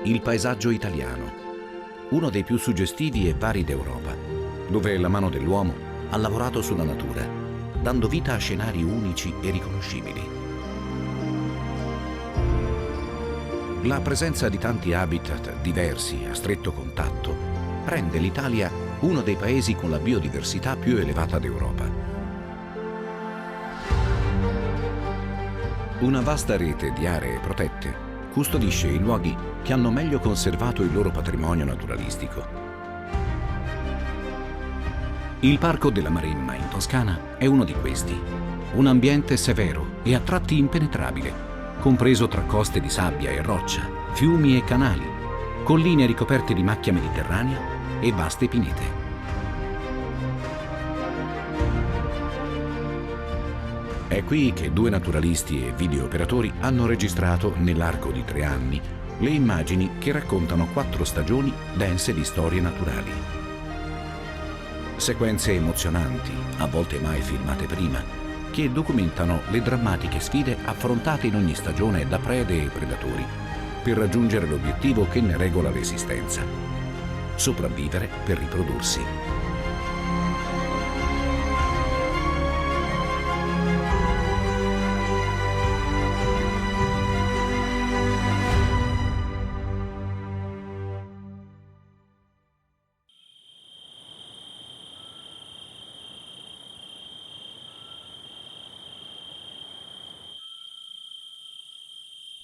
il paesaggio italiano, uno dei più suggestivi e vari d'Europa, dove la mano dell'uomo ha lavorato sulla natura, dando vita a scenari unici e riconoscibili. La presenza di tanti habitat diversi a stretto contatto rende l'Italia uno dei paesi con la biodiversità più elevata d'Europa. Una vasta rete di aree protette custodisce i luoghi che hanno meglio conservato il loro patrimonio naturalistico. Il Parco della Maremma in Toscana è uno di questi. Un ambiente severo e a tratti impenetrabile, compreso tra coste di sabbia e roccia, fiumi e canali, colline ricoperte di macchia mediterranea e vaste pinete. È qui che due naturalisti e videooperatori hanno registrato, nell'arco di 3 anni, le immagini che raccontano 4 stagioni dense di storie naturali. Sequenze emozionanti, a volte mai filmate prima, che documentano le drammatiche sfide affrontate in ogni stagione da prede e predatori per raggiungere l'obiettivo che ne regola l'esistenza: sopravvivere per riprodursi.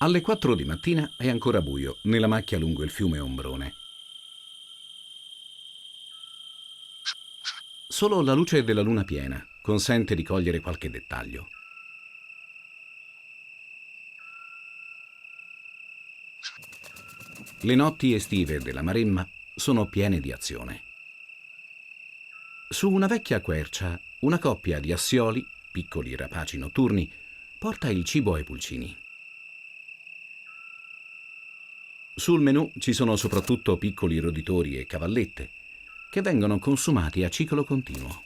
Alle 4 di mattina è ancora buio nella macchia lungo il fiume Ombrone. Solo la luce della luna piena consente di cogliere qualche dettaglio. Le notti estive della Maremma sono piene di azione. Su una vecchia quercia, una coppia di assioli, piccoli rapaci notturni, porta il cibo ai pulcini. Sul menù ci sono soprattutto piccoli roditori e cavallette, che vengono consumati a ciclo continuo.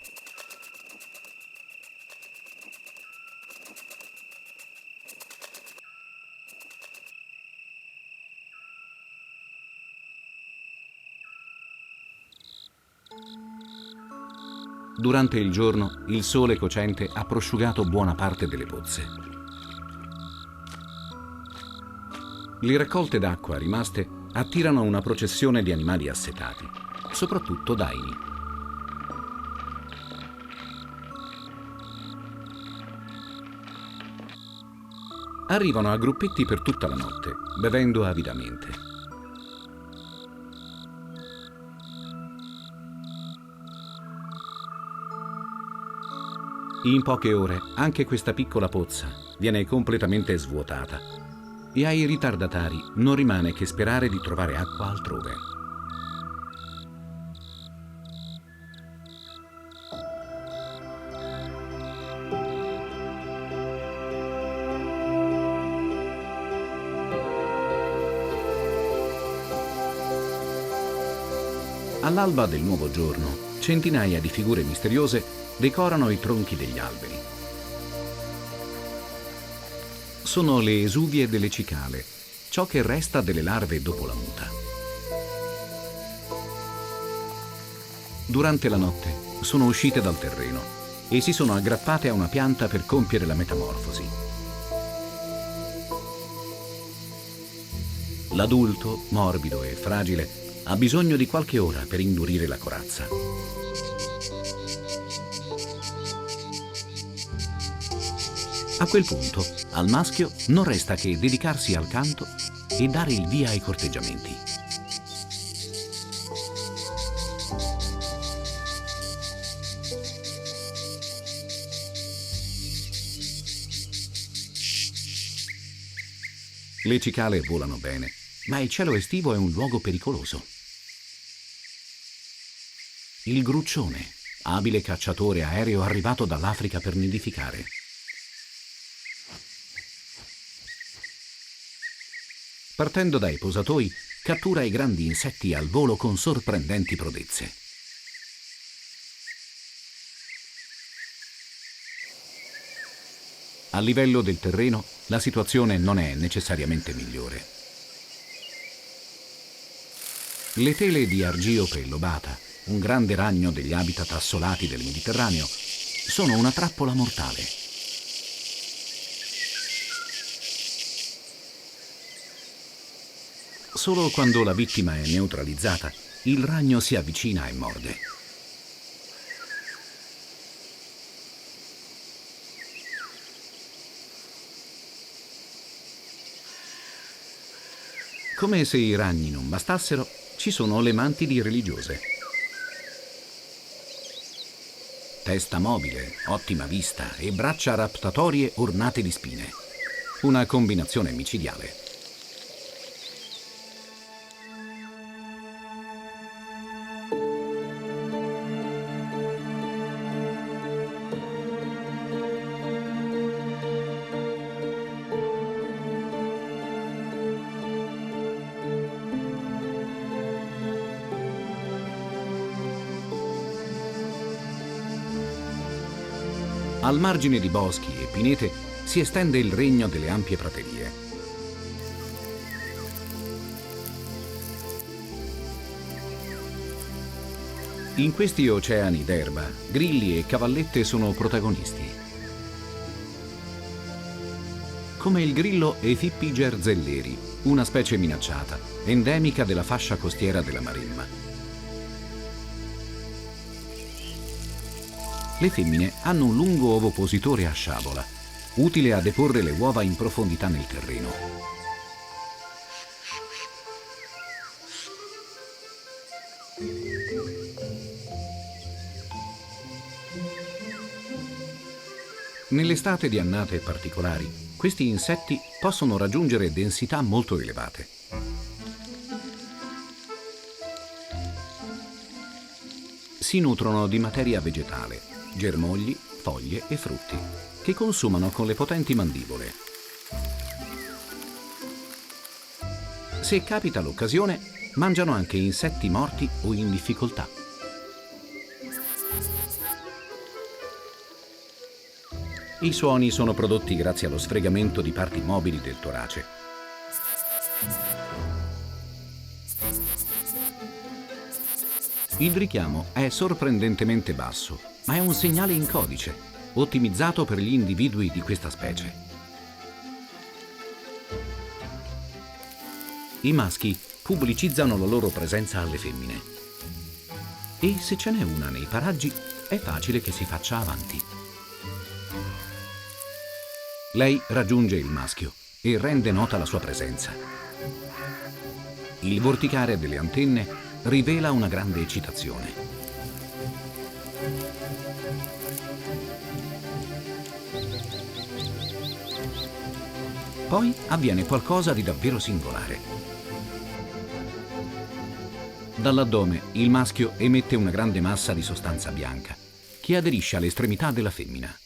Durante il giorno, il sole cocente ha prosciugato buona parte delle pozze. Le raccolte d'acqua rimaste attirano una processione di animali assetati, soprattutto daini. Arrivano a gruppetti per tutta la notte, bevendo avidamente. In poche ore anche questa piccola pozza viene completamente svuotata e ai ritardatari non rimane che sperare di trovare acqua altrove. All'alba del nuovo giorno, centinaia di figure misteriose decorano i tronchi degli alberi. Sono le esuvie delle cicale, ciò che resta delle larve dopo la muta. Durante la notte sono uscite dal terreno e si sono aggrappate a una pianta per compiere la metamorfosi. L'adulto, morbido e fragile, ha bisogno di qualche ora per indurire la corazza. A quel punto, al maschio non resta che dedicarsi al canto e dare il via ai corteggiamenti. Le cicale volano bene, ma il cielo estivo è un luogo pericoloso. Il gruccione, abile cacciatore aereo arrivato dall'Africa per nidificare. Partendo dai posatoi, cattura i grandi insetti al volo con sorprendenti prodezze. A livello del terreno, la situazione non è necessariamente migliore. Le tele di Argiope lobata, un grande ragno degli habitat assolati del Mediterraneo, sono una trappola mortale. Solo quando la vittima è neutralizzata, il ragno si avvicina e morde. Come se i ragni non bastassero, ci sono le mantidi religiose. Testa mobile, ottima vista e braccia raptatorie ornate di spine. Una combinazione micidiale. Al margine di boschi e pinete si estende il regno delle ampie praterie. In questi oceani d'erba, grilli e cavallette sono protagonisti. Come il grillo Ethippiger zelleri, una specie minacciata, endemica della fascia costiera della Maremma. Le femmine hanno un lungo ovopositore a sciabola, utile a deporre le uova in profondità nel terreno. Nell'estate di annate particolari, questi insetti possono raggiungere densità molto elevate. Si nutrono di materia vegetale, germogli, foglie e frutti, che consumano con le potenti mandibole. Se capita l'occasione, mangiano anche insetti morti o in difficoltà. I suoni sono prodotti grazie allo sfregamento di parti mobili del torace. Il richiamo è sorprendentemente basso, ma è un segnale in codice, ottimizzato per gli individui di questa specie. I maschi pubblicizzano la loro presenza alle femmine. E se ce n'è una nei paraggi, è facile che si faccia avanti. Lei raggiunge il maschio e rende nota la sua presenza. Il vorticare delle antenne rivela una grande eccitazione. Poi avviene qualcosa di davvero singolare. Dall'addome il maschio emette una grande massa di sostanza bianca che aderisce alle estremità della femmina.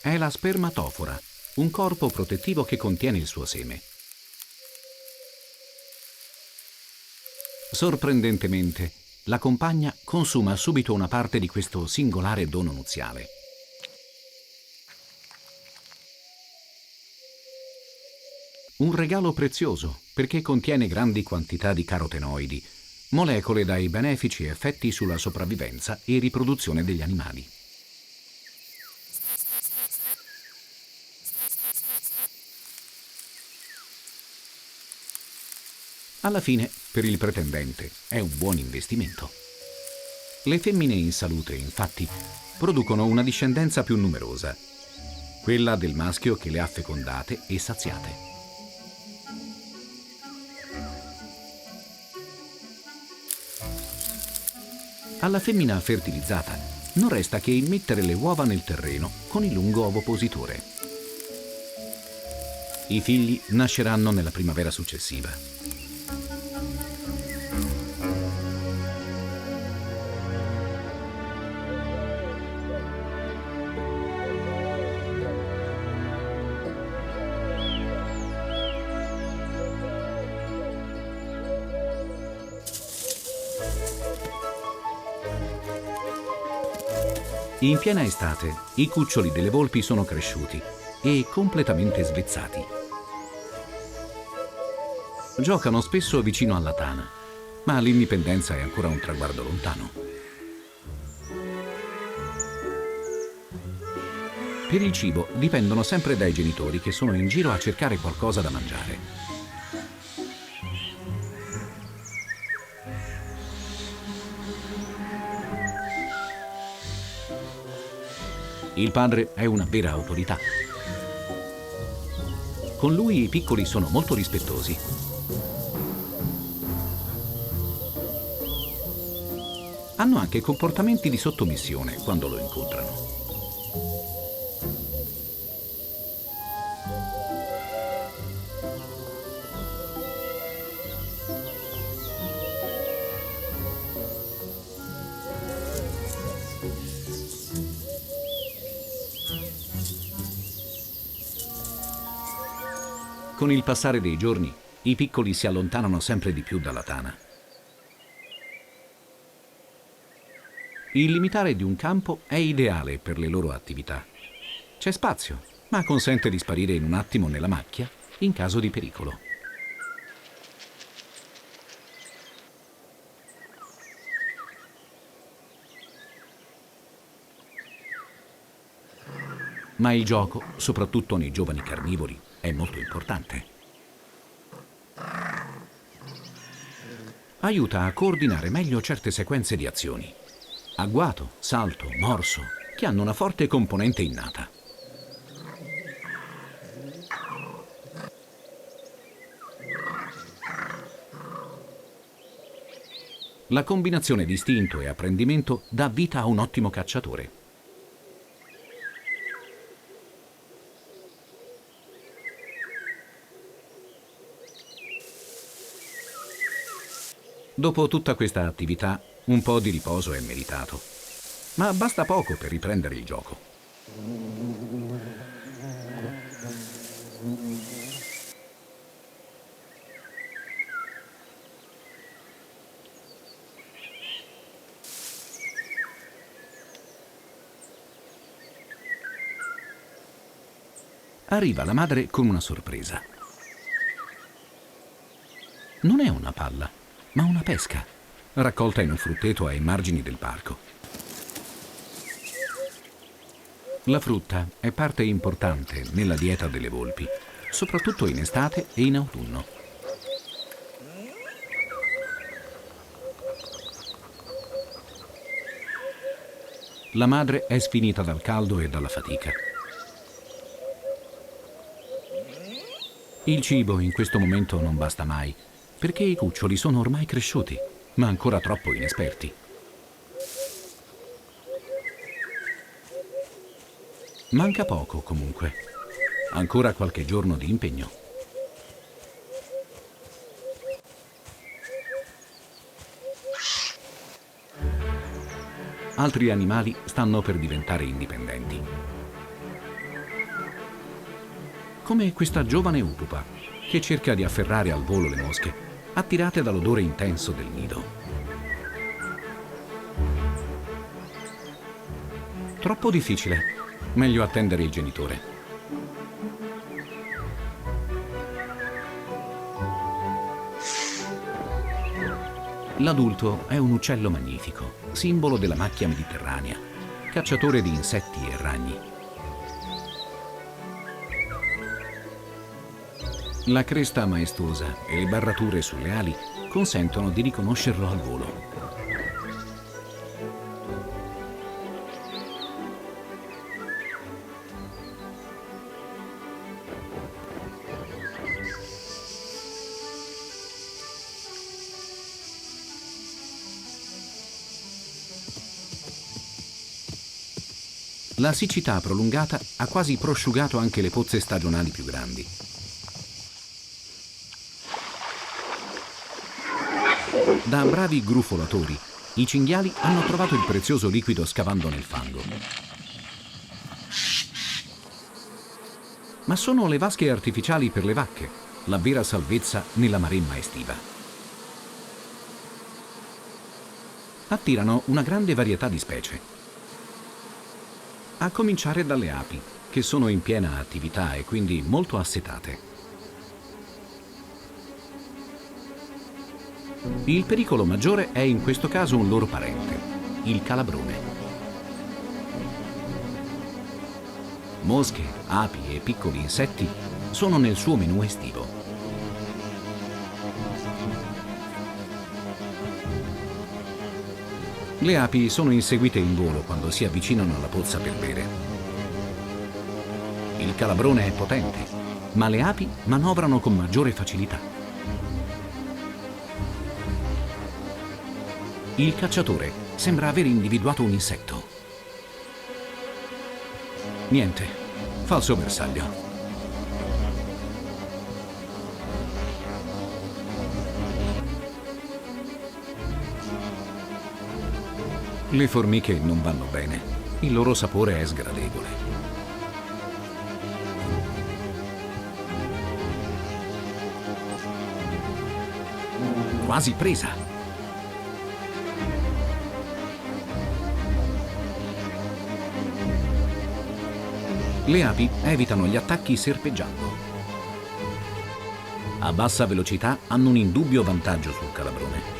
È la spermatofora, un corpo protettivo che contiene il suo seme. Sorprendentemente, la compagna consuma subito una parte di questo singolare dono nuziale. Un regalo prezioso perché contiene grandi quantità di carotenoidi, molecole dai benefici effetti sulla sopravvivenza e riproduzione degli animali. Alla fine, per il pretendente, è un buon investimento. Le femmine in salute, infatti, producono una discendenza più numerosa, quella del maschio che le ha fecondate e saziate. Alla femmina fertilizzata non resta che immettere le uova nel terreno con il lungo ovopositore. I figli nasceranno nella primavera successiva. In piena estate, i cuccioli delle volpi sono cresciuti e completamente svezzati. Giocano spesso vicino alla tana, ma l'indipendenza è ancora un traguardo lontano. Per il cibo dipendono sempre dai genitori che sono in giro a cercare qualcosa da mangiare. Il padre è una vera autorità. Con lui i piccoli sono molto rispettosi. Hanno anche comportamenti di sottomissione quando lo incontrano. Con il passare dei giorni, i piccoli si allontanano sempre di più dalla tana. Il limitare di un campo è ideale per le loro attività. C'è spazio, ma consente di sparire in un attimo nella macchia in caso di pericolo. Ma il gioco, soprattutto nei giovani carnivori, è molto importante. Aiuta a coordinare meglio certe sequenze di azioni. Agguato, salto, morso, che hanno una forte componente innata. La combinazione di istinto e apprendimento dà vita a un ottimo cacciatore. Dopo tutta questa attività, un po' di riposo è meritato. Ma basta poco per riprendere il gioco. Arriva la madre con una sorpresa. Non è una palla, ma una pesca, raccolta in un frutteto ai margini del parco. La frutta è parte importante nella dieta delle volpi, soprattutto in estate e in autunno. La madre è sfinita dal caldo e dalla fatica. Il cibo in questo momento non basta mai, perché i cuccioli sono ormai cresciuti, ma ancora troppo inesperti. Manca poco, comunque. Ancora qualche giorno di impegno. Altri animali stanno per diventare indipendenti. Come questa giovane upupa, che cerca di afferrare al volo le mosche, attirate dall'odore intenso del nido. Troppo difficile. Meglio attendere il genitore. L'adulto è un uccello magnifico, simbolo della macchia mediterranea, cacciatore di insetti e ragni. La cresta maestosa e le barrature sulle ali consentono di riconoscerlo al volo. La siccità prolungata ha quasi prosciugato anche le pozze stagionali più grandi. Da bravi grufolatori, i cinghiali hanno trovato il prezioso liquido scavando nel fango. Ma sono le vasche artificiali per le vacche, la vera salvezza nella maremma estiva. Attirano una grande varietà di specie. A cominciare dalle api, che sono in piena attività e quindi molto assetate. Il pericolo maggiore è in questo caso un loro parente, il calabrone. Mosche, api e piccoli insetti sono nel suo menù estivo. Le api sono inseguite in volo quando si avvicinano alla pozza per bere. Il calabrone è potente, ma le api manovrano con maggiore facilità. Il cacciatore sembra aver individuato un insetto. Niente, falso bersaglio. Le formiche non vanno bene. Il loro sapore è sgradevole. Quasi presa. Le api evitano gli attacchi serpeggiando. A bassa velocità hanno un indubbio vantaggio sul calabrone.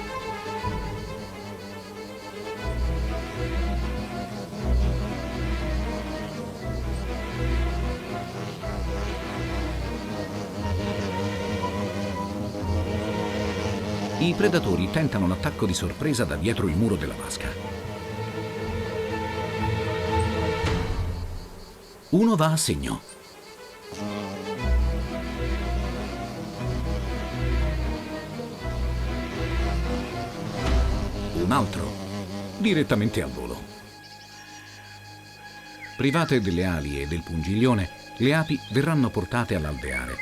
I predatori tentano l'attacco di sorpresa da dietro il muro della vasca. Uno va a segno. Un altro, direttamente al volo. Private delle ali e del pungiglione, le api verranno portate all'alveare.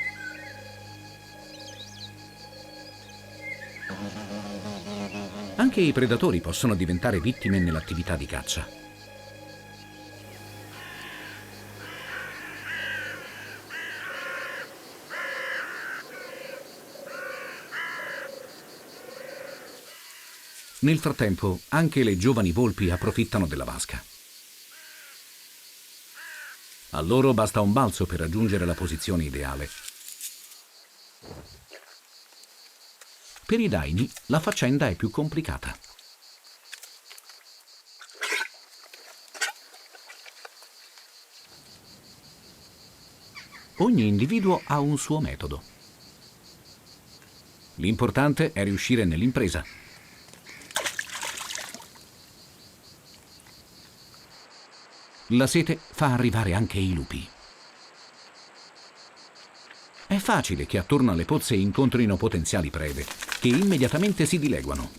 Anche i predatori possono diventare vittime nell'attività di caccia. Nel frattempo, anche le giovani volpi approfittano della vasca. A loro basta un balzo per raggiungere la posizione ideale. Per i daini, la faccenda è più complicata. Ogni individuo ha un suo metodo. L'importante è riuscire nell'impresa. La sete fa arrivare anche i lupi. È facile che attorno alle pozze incontrino potenziali prede, che immediatamente si dileguano.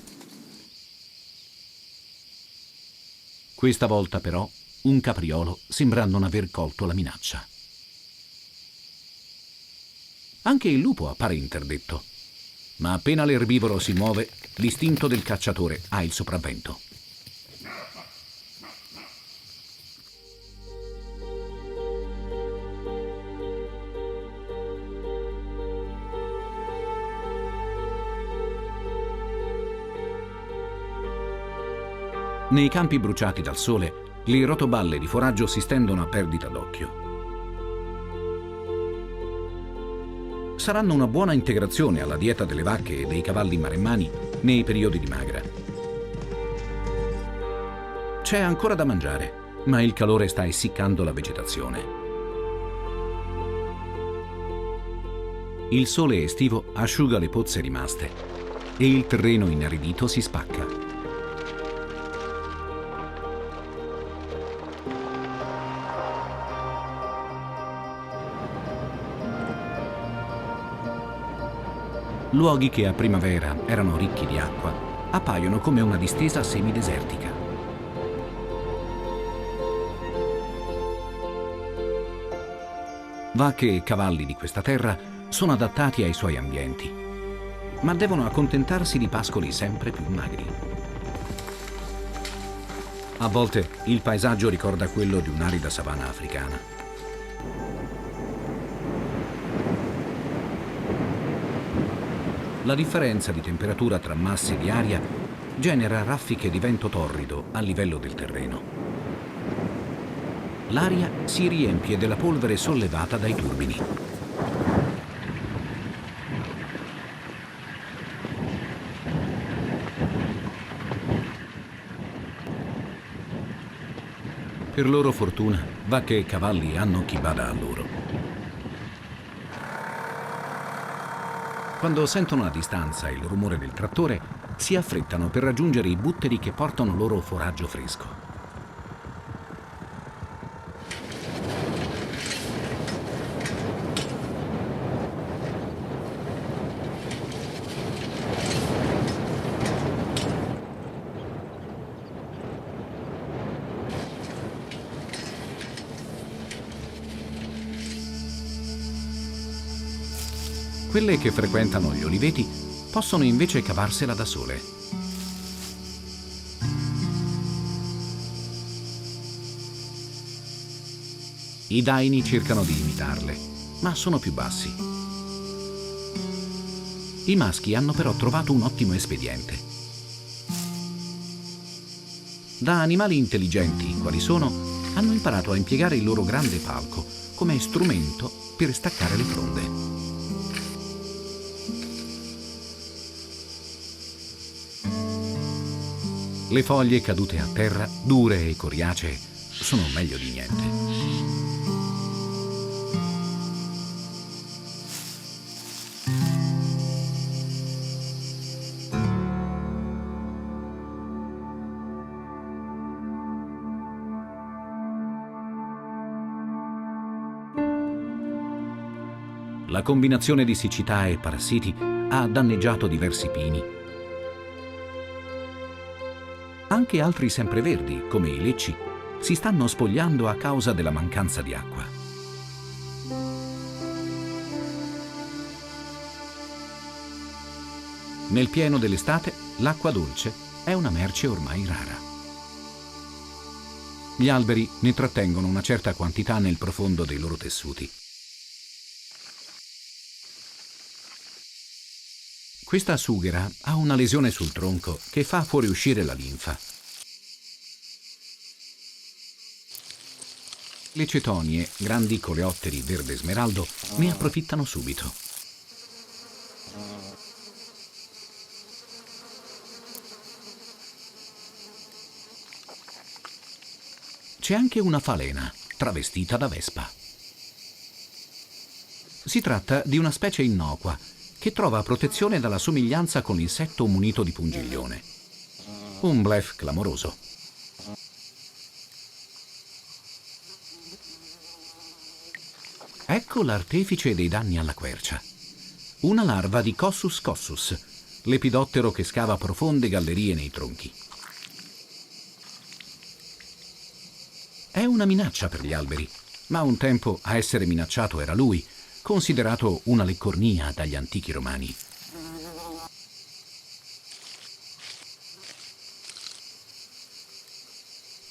Questa volta però un capriolo sembra non aver colto la minaccia. Anche il lupo appare interdetto, ma appena l'erbivoro si muove, l'istinto del cacciatore ha il sopravvento. Nei campi bruciati dal sole, le rotoballe di foraggio si stendono a perdita d'occhio. Saranno una buona integrazione alla dieta delle vacche e dei cavalli maremmani nei periodi di magra. C'è ancora da mangiare, ma il calore sta essiccando la vegetazione. Il sole estivo asciuga le pozze rimaste e il terreno inaridito si spacca. Luoghi che a primavera erano ricchi di acqua appaiono come una distesa semidesertica. Vacche e cavalli di questa terra sono adattati ai suoi ambienti, ma devono accontentarsi di pascoli sempre più magri. A volte il paesaggio ricorda quello di un'arida savana africana. La differenza di temperatura tra masse di aria genera raffiche di vento torrido a livello del terreno. L'aria si riempie della polvere sollevata dai turbini. Per loro fortuna, vacche e cavalli hanno chi bada a loro. Quando sentono a distanza il rumore del trattore, si affrettano per raggiungere i butteri che portano loro foraggio fresco. Quelle che frequentano gli oliveti possono invece cavarsela da sole. I daini cercano di imitarle, ma sono più bassi. I maschi hanno però trovato un ottimo espediente. Da animali intelligenti, quali sono, hanno imparato a impiegare il loro grande palco come strumento per staccare le fronde. Le foglie cadute a terra, dure e coriacee, sono meglio di niente. La combinazione di siccità e parassiti ha danneggiato diversi pini. Anche altri sempreverdi, come i lecci, si stanno spogliando a causa della mancanza di acqua. Nel pieno dell'estate, l'acqua dolce è una merce ormai rara. Gli alberi ne trattengono una certa quantità nel profondo dei loro tessuti. Questa sughera ha una lesione sul tronco che fa fuoriuscire la linfa. Le cetonie, grandi coleotteri verde smeraldo, ne approfittano subito. C'è anche una falena, travestita da vespa. Si tratta di una specie innocua, che trova protezione dalla somiglianza con l'insetto munito di pungiglione. Un bluff clamoroso. Ecco l'artefice dei danni alla quercia. Una larva di Cossus cossus, lepidottero che scava profonde gallerie nei tronchi. È una minaccia per gli alberi, ma un tempo a essere minacciato era lui, considerato una leccornia dagli antichi romani.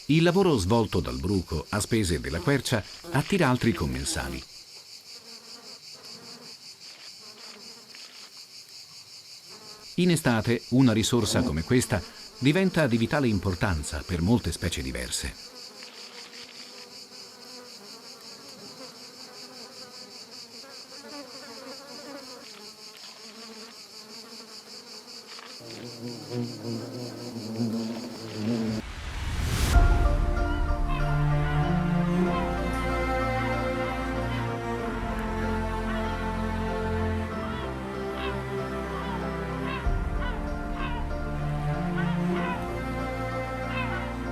Il lavoro svolto dal bruco a spese della quercia attira altri commensali. In estate, una risorsa come questa diventa di vitale importanza per molte specie diverse.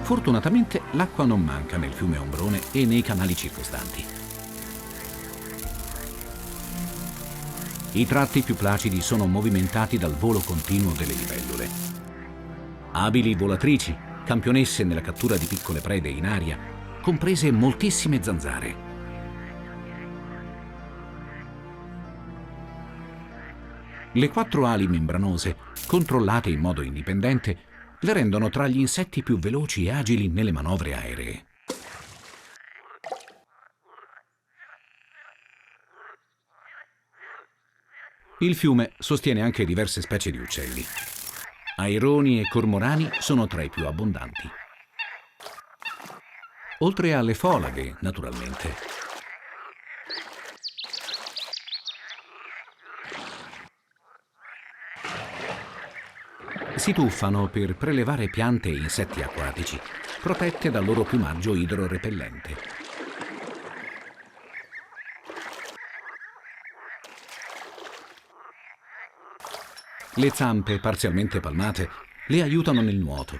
Fortunatamente l'acqua non manca nel fiume Ombrone e nei canali circostanti. I tratti più placidi sono movimentati dal volo continuo delle libellule. Abili volatrici, campionesse nella cattura di piccole prede in aria, comprese moltissime zanzare. Le 4 ali membranose, controllate in modo indipendente, le rendono tra gli insetti più veloci e agili nelle manovre aeree. Il fiume sostiene anche diverse specie di uccelli. Aironi e cormorani sono tra i più abbondanti. Oltre alle folaghe, naturalmente. Si tuffano per prelevare piante e insetti acquatici, protette dal loro piumaggio idrorepellente. Le zampe, parzialmente palmate, le aiutano nel nuoto,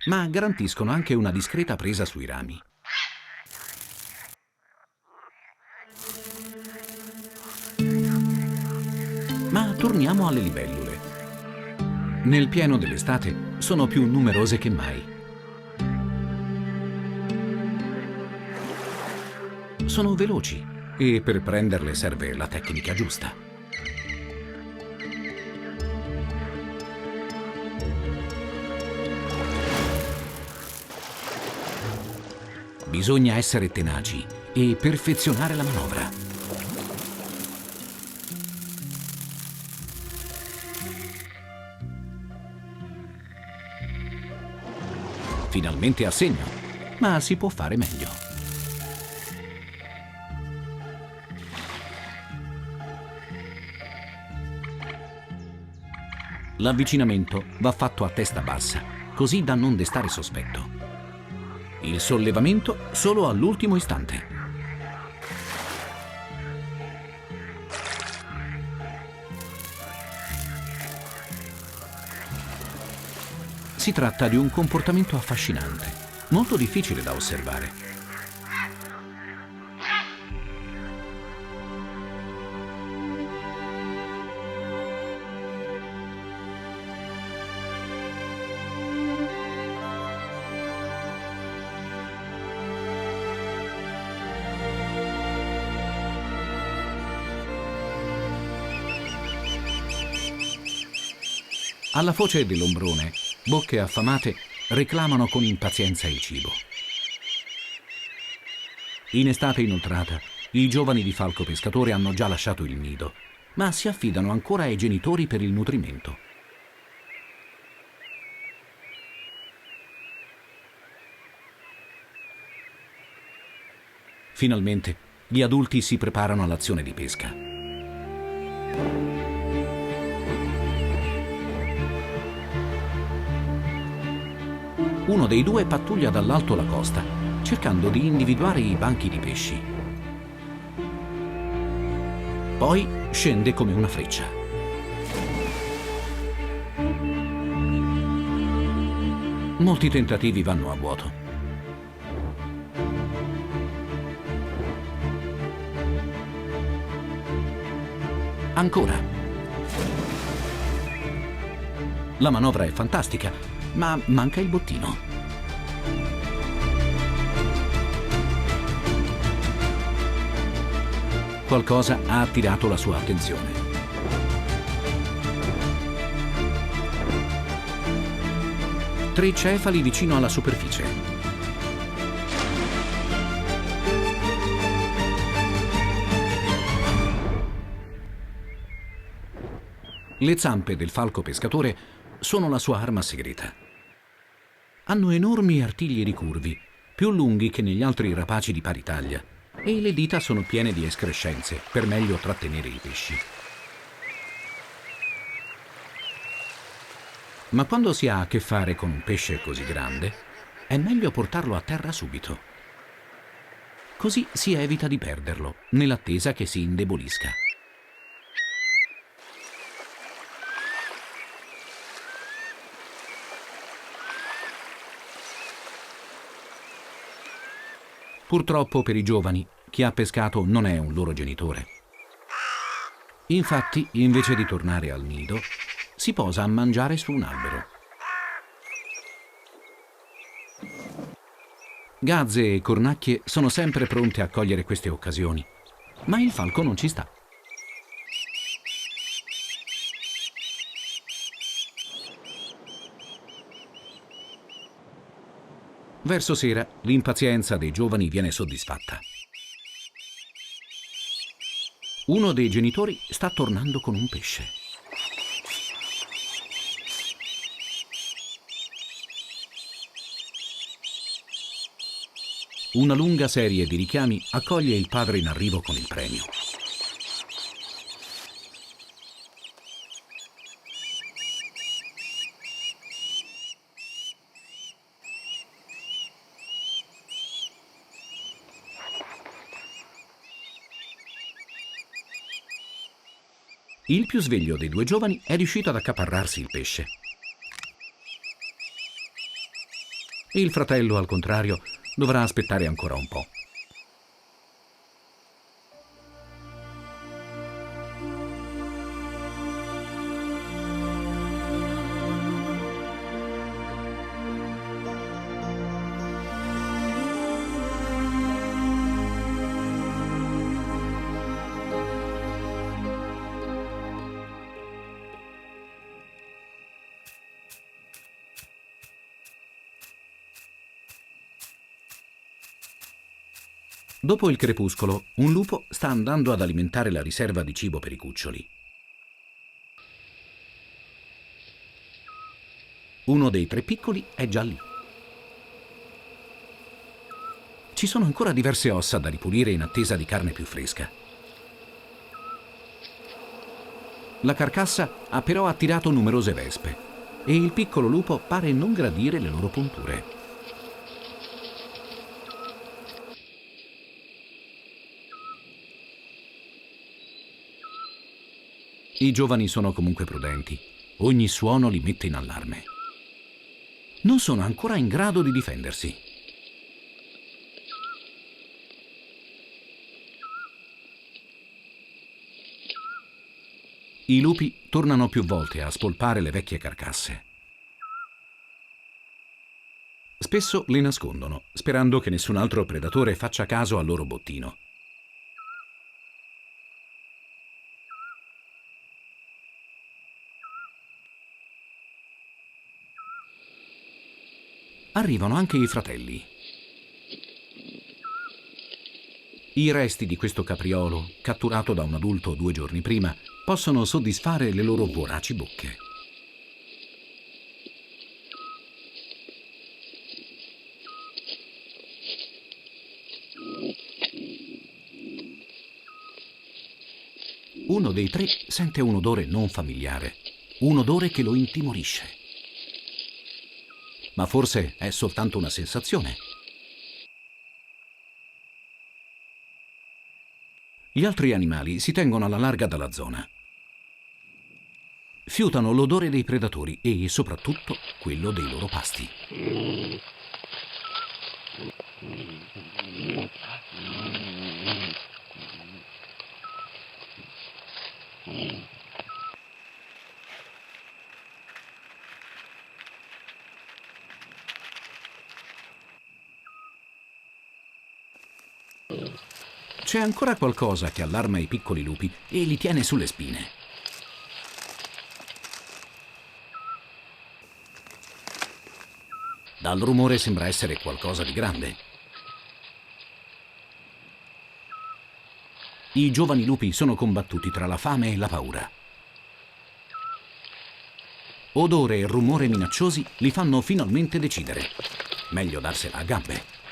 ma garantiscono anche una discreta presa sui rami. Ma torniamo alle libellule. Nel pieno dell'estate sono più numerose che mai. Sono veloci e per prenderle serve la tecnica giusta. Bisogna essere tenaci e perfezionare la manovra. Finalmente a segno, ma si può fare meglio. L'avvicinamento va fatto a testa bassa, così da non destare sospetto. Il sollevamento solo all'ultimo istante. Si tratta di un comportamento affascinante, molto difficile da osservare. Alla foce dell'ombrone, bocche affamate reclamano con impazienza il cibo. In estate inoltrata, i giovani di falco pescatore hanno già lasciato il nido, ma si affidano ancora ai genitori per il nutrimento. Finalmente, gli adulti si preparano all'azione di pesca. Uno dei due pattuglia dall'alto la costa, cercando di individuare i banchi di pesci. Poi scende come una freccia. Molti tentativi vanno a vuoto. Ancora. La manovra è fantastica, ma manca il bottino. Qualcosa ha attirato la sua attenzione. Tre cefali vicino alla superficie. Le zampe del falco pescatore sono la sua arma segreta. Hanno enormi artigli ricurvi, più lunghi che negli altri rapaci di pari taglia, e le dita sono piene di escrescenze per meglio trattenere i pesci. Ma quando si ha a che fare con un pesce così grande, è meglio portarlo a terra subito. Così si evita di perderlo, nell'attesa che si indebolisca. Purtroppo per i giovani, chi ha pescato non è un loro genitore. Infatti, invece di tornare al nido, si posa a mangiare su un albero. Gazze e cornacchie sono sempre pronte a cogliere queste occasioni, ma il falco non ci sta. Verso sera, l'impazienza dei giovani viene soddisfatta. Uno dei genitori sta tornando con un pesce. Una lunga serie di richiami accoglie il padre in arrivo con il premio. Il più sveglio dei due giovani è riuscito ad accaparrarsi il pesce. Il fratello, al contrario, dovrà aspettare ancora un po'. Dopo il crepuscolo, un lupo sta andando ad alimentare la riserva di cibo per i cuccioli. Uno dei tre piccoli è già lì. Ci sono ancora diverse ossa da ripulire in attesa di carne più fresca. La carcassa ha però attirato numerose vespe e il piccolo lupo pare non gradire le loro punture. I giovani sono comunque prudenti. Ogni suono li mette in allarme. Non sono ancora in grado di difendersi. I lupi tornano più volte a spolpare le vecchie carcasse. Spesso le nascondono, sperando che nessun altro predatore faccia caso al loro bottino. Arrivano anche i fratelli. I resti di questo capriolo, catturato da un adulto 2 giorni prima, possono soddisfare le loro voraci bocche. Uno dei tre sente un odore non familiare, un odore che lo intimorisce. Ma forse è soltanto una sensazione. Gli altri animali si tengono alla larga dalla zona. Fiutano l'odore dei predatori e soprattutto quello dei loro pasti. C'è ancora qualcosa che allarma i piccoli lupi e li tiene sulle spine. Dal rumore sembra essere qualcosa di grande. I giovani lupi sono combattuti tra la fame e la paura. Odore e rumore minacciosi li fanno finalmente decidere. Meglio darsela a gambe.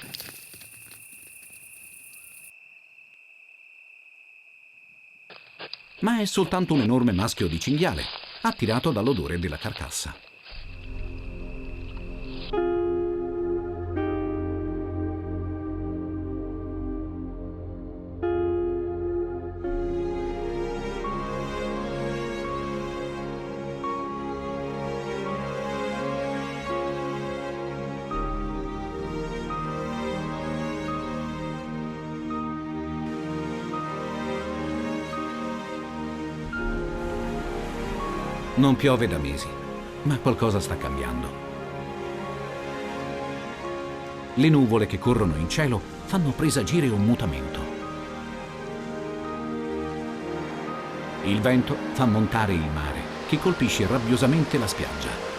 Ma è soltanto un enorme maschio di cinghiale, attirato dall'odore della carcassa. Non piove da mesi, ma qualcosa sta cambiando. Le nuvole che corrono in cielo fanno presagire un mutamento. Il vento fa montare il mare, che colpisce rabbiosamente la spiaggia.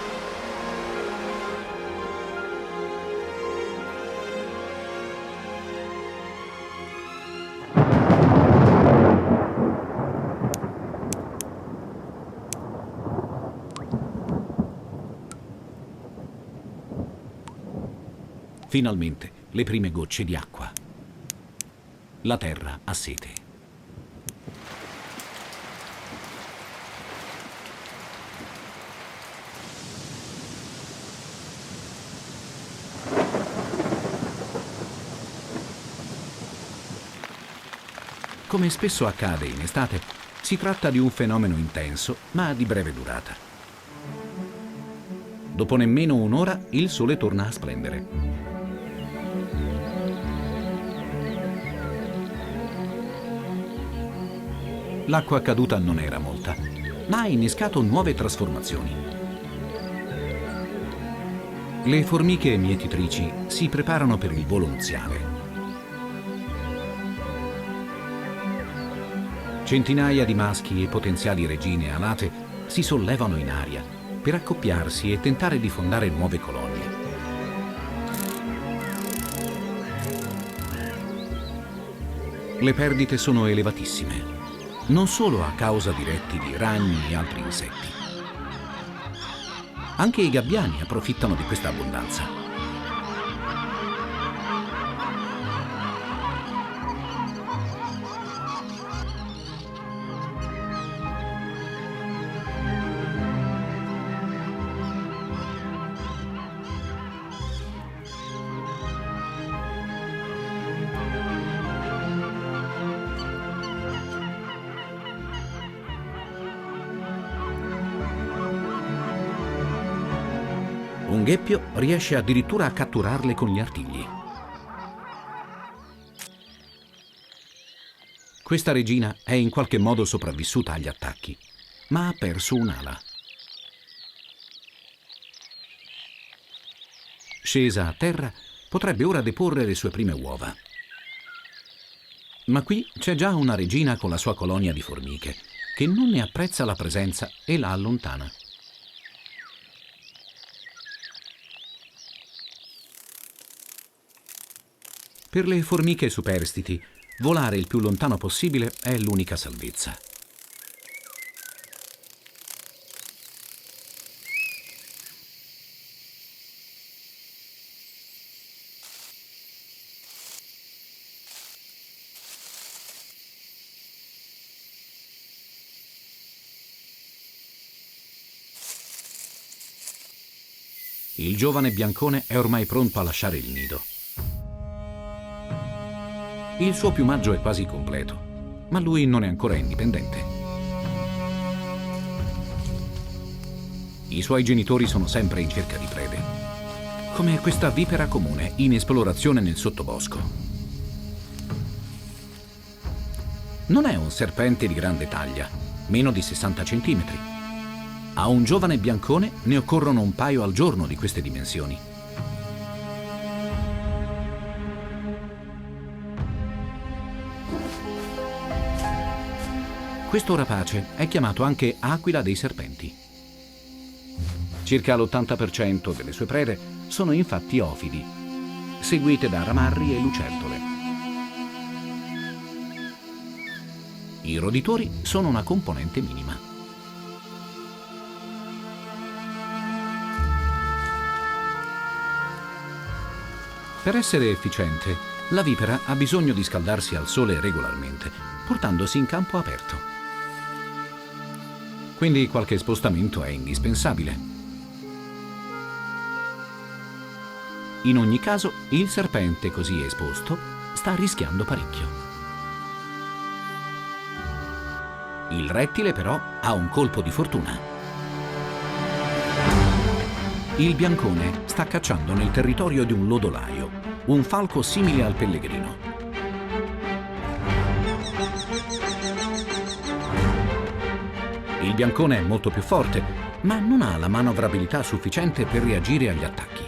Finalmente, le prime gocce di acqua. La terra ha sete. Come spesso accade in estate, Si tratta di un fenomeno intenso, ma di breve durata. Dopo nemmeno un'ora il sole torna a splendere. L'acqua caduta non era molta, ma ha innescato nuove trasformazioni. Le formiche mietitrici si preparano per il volo nuziale. Centinaia di maschi e potenziali regine alate si sollevano in aria per accoppiarsi e tentare di fondare nuove colonie. Le perdite sono elevatissime, non solo a causa di rettili, ragni e altri insetti. Anche i gabbiani approfittano di questa abbondanza. Un gheppio riesce addirittura a catturarle con gli artigli. Questa regina è in qualche modo sopravvissuta agli attacchi, ma ha perso un'ala. Scesa a terra, potrebbe ora deporre le sue prime uova. Ma qui c'è già una regina con la sua colonia di formiche, che non ne apprezza la presenza e la allontana. Per le formiche superstiti, volare il più lontano possibile è l'unica salvezza. Il giovane biancone è ormai pronto a lasciare il nido. Il suo piumaggio è quasi completo, ma lui non è ancora indipendente. I suoi genitori sono sempre in cerca di prede, come questa vipera comune in esplorazione nel sottobosco. Non è un serpente di grande taglia, meno di 60 centimetri. A un giovane biancone ne occorrono un paio al giorno di queste dimensioni. Questo rapace è chiamato anche aquila dei serpenti. Circa l'80% delle sue prede sono infatti ofidi, seguite da ramarri e lucertole. I roditori sono una componente minima. Per essere efficiente, la vipera ha bisogno di scaldarsi al sole regolarmente, portandosi in campo aperto. Quindi qualche spostamento è indispensabile. In ogni caso, il serpente così esposto sta rischiando parecchio. Il rettile però ha un colpo di fortuna. Il biancone sta cacciando nel territorio di un lodolaio, un falco simile al pellegrino. Il biancone è molto più forte, ma non ha la manovrabilità sufficiente per reagire agli attacchi.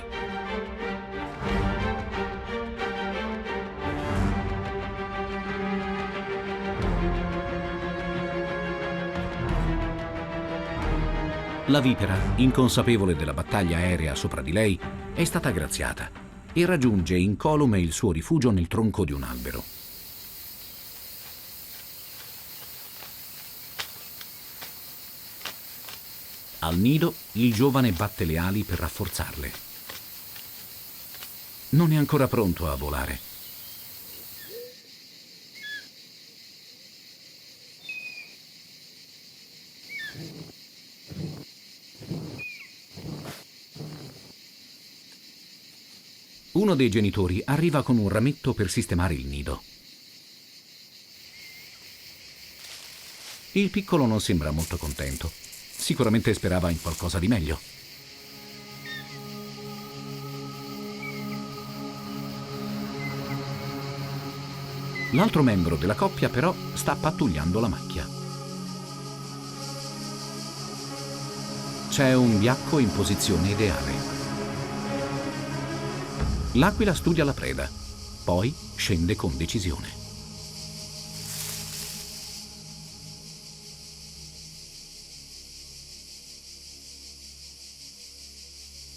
La vipera, inconsapevole della battaglia aerea sopra di lei, è stata graziata e raggiunge incolume il suo rifugio nel tronco di un albero. Al nido il giovane batte le ali per rafforzarle. Non è ancora pronto a volare. Uno dei genitori arriva con un rametto per sistemare il nido. Il piccolo non sembra molto contento. Sicuramente sperava in qualcosa di meglio. L'altro membro della coppia, però, sta pattugliando la macchia. C'è un biacco in posizione ideale. L'aquila studia la preda, poi scende con decisione.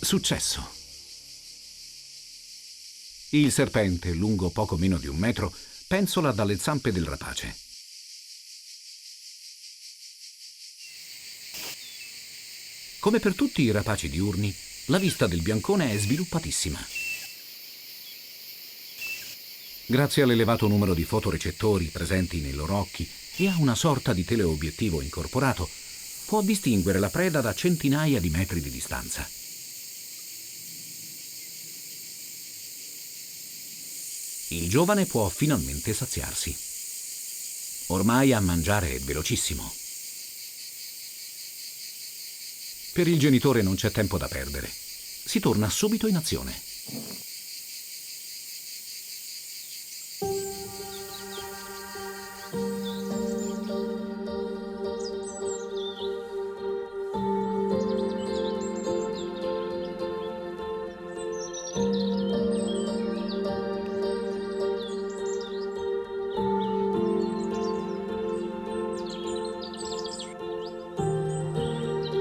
Successo. Il serpente, lungo poco meno di 1 metro, penzola dalle zampe del rapace. Come per tutti i rapaci diurni, la vista del biancone è sviluppatissima. Grazie all'elevato numero di fotorecettori presenti nei loro occhi e a una sorta di teleobiettivo incorporato, può distinguere la preda da centinaia di metri di distanza. Il giovane può finalmente saziarsi. Ormai a mangiare è velocissimo. Per il genitore non c'è tempo da perdere. Si torna subito in azione.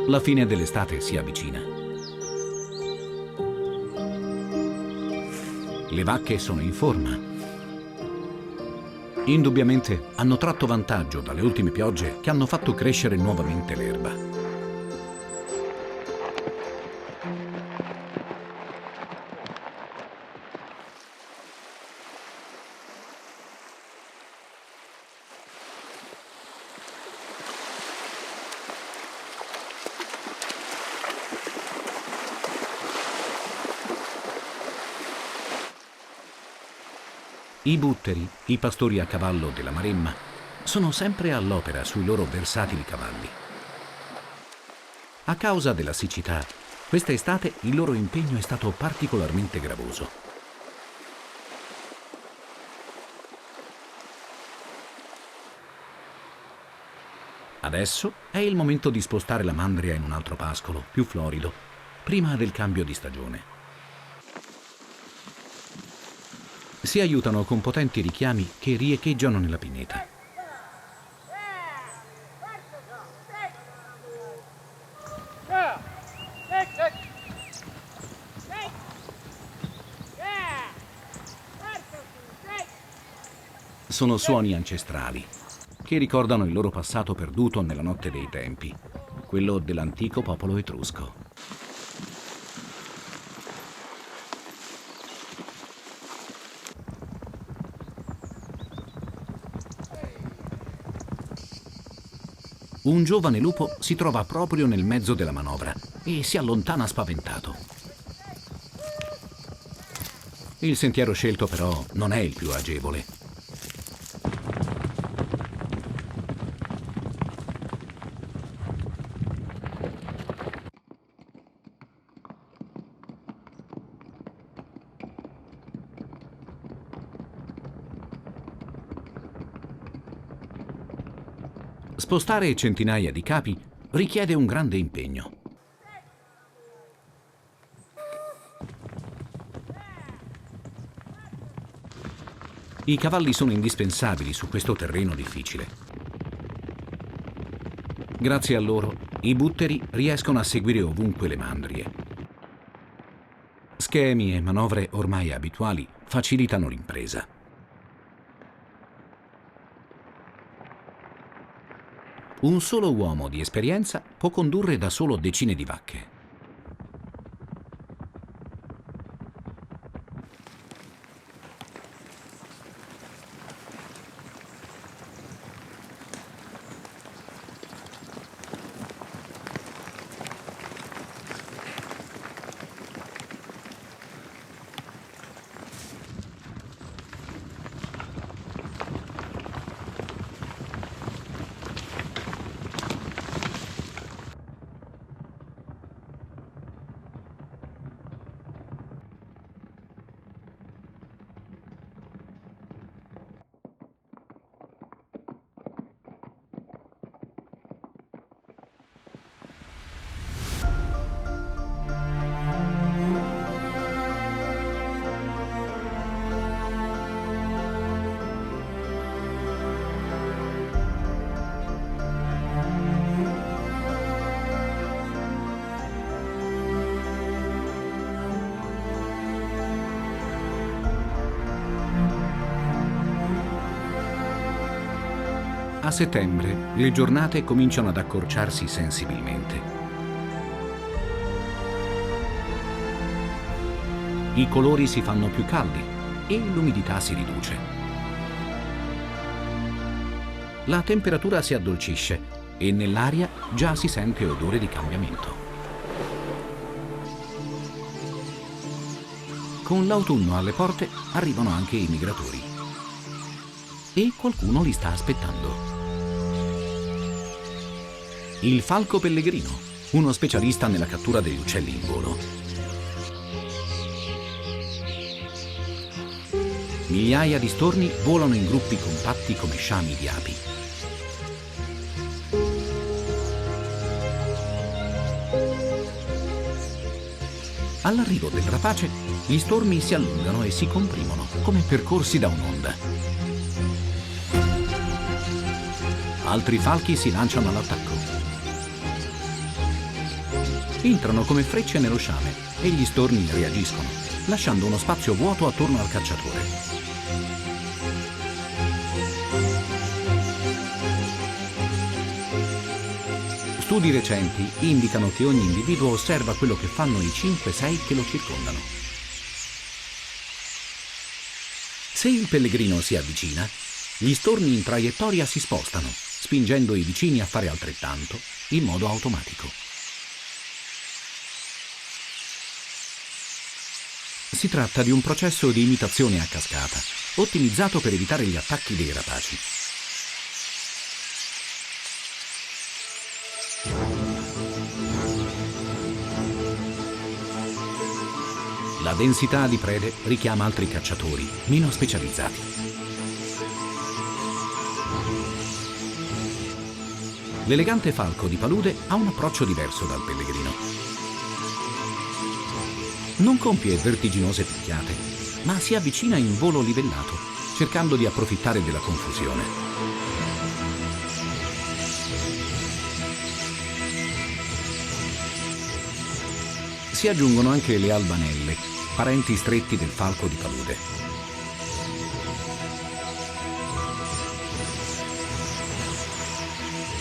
La fine dell'estate si avvicina. Le vacche sono in forma. Indubbiamente hanno tratto vantaggio dalle ultime piogge che hanno fatto crescere nuovamente l'erba. I butteri, i pastori a cavallo della Maremma, sono sempre all'opera sui loro versatili cavalli. A causa della siccità, questa estate il loro impegno è stato particolarmente gravoso. Adesso è il momento di spostare la mandria in un altro pascolo, più florido, prima del cambio di stagione. Si aiutano con potenti richiami che riecheggiano nella pineta. Sono suoni ancestrali che ricordano il loro passato perduto nella notte dei tempi, quello dell'antico popolo etrusco. Un giovane lupo si trova proprio nel mezzo della manovra e si allontana spaventato. Il sentiero scelto però non è il più agevole. Spostare centinaia di capi richiede un grande impegno. I cavalli sono indispensabili su questo terreno difficile. Grazie a loro, i butteri riescono a seguire ovunque le mandrie. Schemi e manovre ormai abituali facilitano l'impresa. Un solo uomo di esperienza può condurre da solo decine di vacche. A settembre le giornate cominciano ad accorciarsi sensibilmente. I colori si fanno più caldi e l'umidità si riduce. La temperatura si addolcisce e nell'aria già si sente odore di cambiamento. Con l'autunno alle porte arrivano anche i migratori. E qualcuno li sta aspettando. Il falco pellegrino, uno specialista nella cattura degli uccelli in volo. Migliaia di storni volano in gruppi compatti come sciami di api. All'arrivo del rapace, gli stormi si allungano e si comprimono, come percorsi da un'onda. Altri falchi si lanciano all'attacco. Entrano come frecce nello sciame e gli storni reagiscono, lasciando uno spazio vuoto attorno al cacciatore. Studi recenti indicano che ogni individuo osserva quello che fanno i 5-6 che lo circondano. Se il pellegrino si avvicina, gli storni in traiettoria si spostano, spingendo i vicini a fare altrettanto in modo automatico. Si tratta di un processo di imitazione a cascata, ottimizzato per evitare gli attacchi dei rapaci. La densità di prede richiama altri cacciatori, meno specializzati. L'elegante falco di palude ha un approccio diverso dal pellegrino. Non compie vertiginose picchiate, ma si avvicina in volo livellato, cercando di approfittare della confusione. Si aggiungono anche le albanelle, parenti stretti del falco di palude.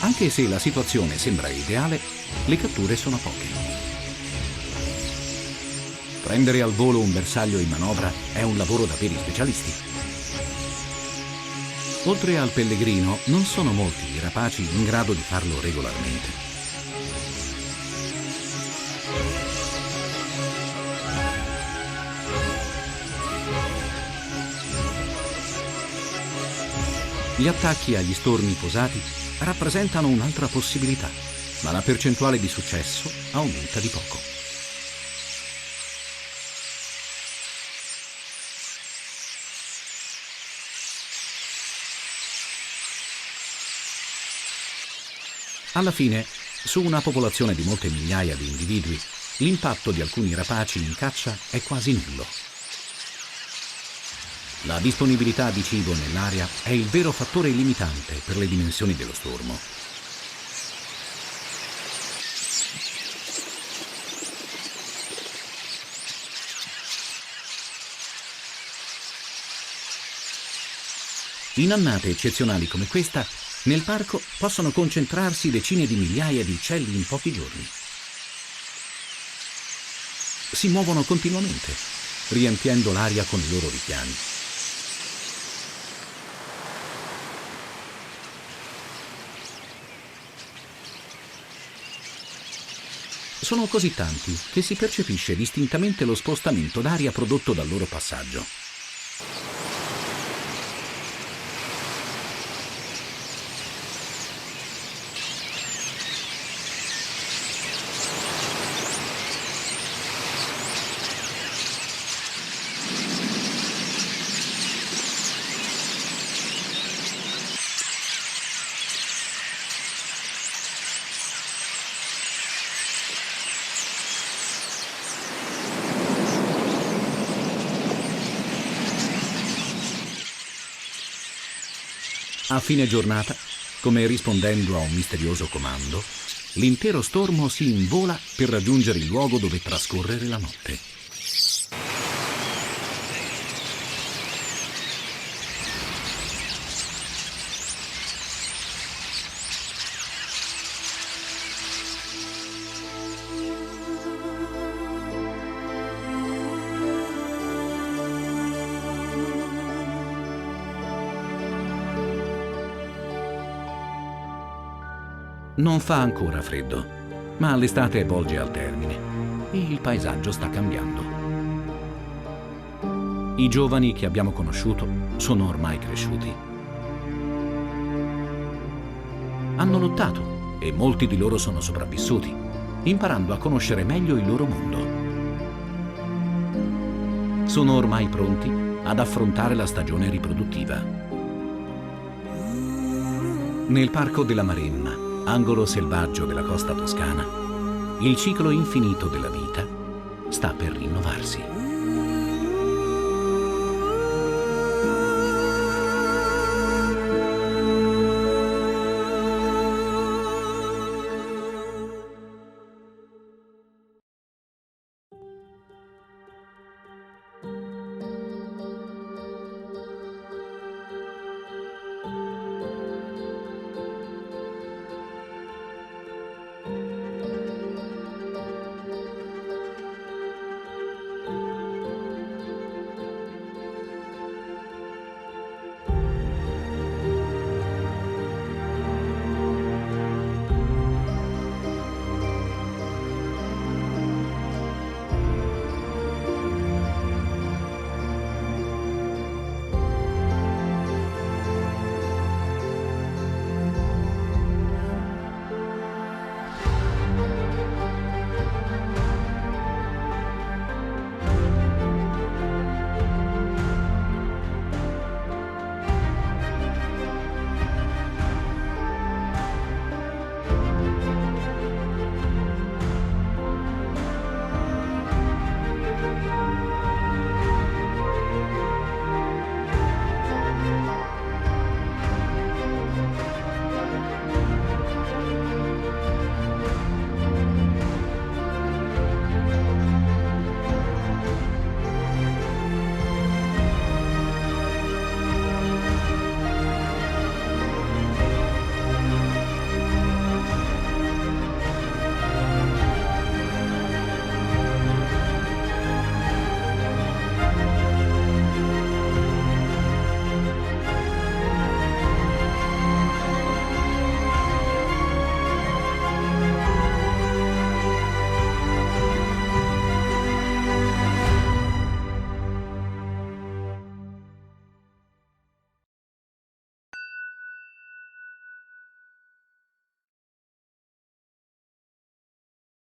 Anche se la situazione sembra ideale, le catture sono poche. Prendere al volo un bersaglio in manovra è un lavoro da veri specialisti. Oltre al pellegrino, non sono molti i rapaci in grado di farlo regolarmente. Gli attacchi agli storni posati rappresentano un'altra possibilità, ma la percentuale di successo aumenta di poco. Alla fine, su una popolazione di molte migliaia di individui, l'impatto di alcuni rapaci in caccia è quasi nullo. La disponibilità di cibo nell'aria è il vero fattore limitante per le dimensioni dello stormo. In annate eccezionali come questa, nel parco possono concentrarsi decine di migliaia di uccelli in pochi giorni. Si muovono continuamente, riempiendo l'aria con i loro richiami. Sono così tanti che si percepisce distintamente lo spostamento d'aria prodotto dal loro passaggio. A fine giornata, come rispondendo a un misterioso comando, l'intero stormo si invola per raggiungere il luogo dove trascorrere la notte. Non fa ancora freddo, ma l'estate volge al termine e il paesaggio sta cambiando. I giovani che abbiamo conosciuto sono ormai cresciuti. Hanno lottato e molti di loro sono sopravvissuti, imparando a conoscere meglio il loro mondo. Sono ormai pronti ad affrontare la stagione riproduttiva. Nel Parco della Maremma, angolo selvaggio della costa toscana, il ciclo infinito della vita sta per rinnovarsi.